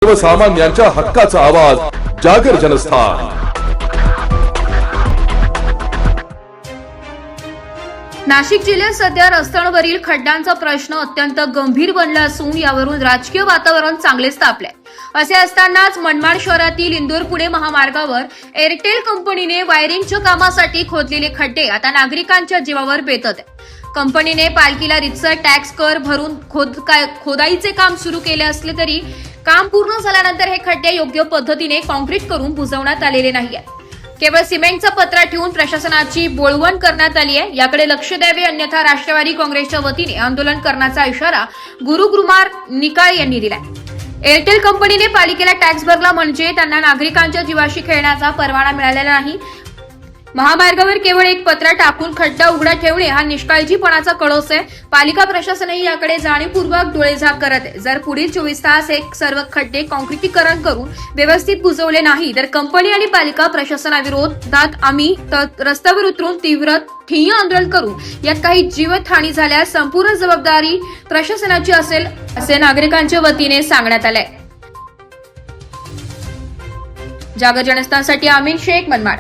सर्वसामान्यांच्या हक्काचा आवाज जागर जनस्थान। नाशिक जिल्ह्यात सध्या रस्त्यांवरील खड्ड्यांचा प्रश्न अत्यंत गंभीर बनला असून यावरून राजकीय वातावरण चांगलेच तापले। असे असतानाच मनमाड शहरातील इंदोर पुणे महामार्गावर एअरटेल कंपनीने वायरिंगच्या कामासाठी खोदलेले खड्डे आता नागरिकांच्या जीवावर बेतत आहेत। कंपनीने पालखीला रितसर टॅक्स कर भरून खोदाईचे काम सुरू केले असले तरी काम पूर्ण झाल्यानंतर हे खड्डे योग्य पद्धतीने कॉन्क्रीट करून बुजवण्यात आलेले नाहीये। केवळ सिमेंटचा पत्रा ठेवून प्रशासनाची बोळवण करण्यात आली आहे। याकडे लक्ष द्यावे, अन्यथा राष्ट्रवादी काँग्रेसच्या वतीने आंदोलन करण्याचा इशारा गुरुकुमार निकाळे यांनी दिलाय। एअरटेल कंपनीने पालिकेला टॅक्स भरला म्हणजे त्यांना नागरिकांच्या जीवाशी खेळण्याचा परवाना मिळालेला नाही। महामार्गावर केवळ एक पत्रा टाकून खड्डा उघडा ठेवणे हा निष्काळजीपणाचा कळस आहे। पालिका प्रशासनही याकडे जाणीवपूर्वक डोळेझाक करत आहे। जर पुढील 24 तास एक सर्व खड्डे कॉन्क्रिटीकरण करून व्यवस्थित बुजवले नाही तर कंपनी आणि पालिका प्रशासनाविरोधात आम्ही रस्त्यावर उतरून तीव्र ठिय्या आंदोलन करू। यात काही जीवितहानी झाल्यास संपूर्ण जबाबदारी प्रशासनाची असेल असे नागरिकांच्या वतीने सांगण्यात आले। जागर जनस्थानसाठी आमीन शेख, मनमाड।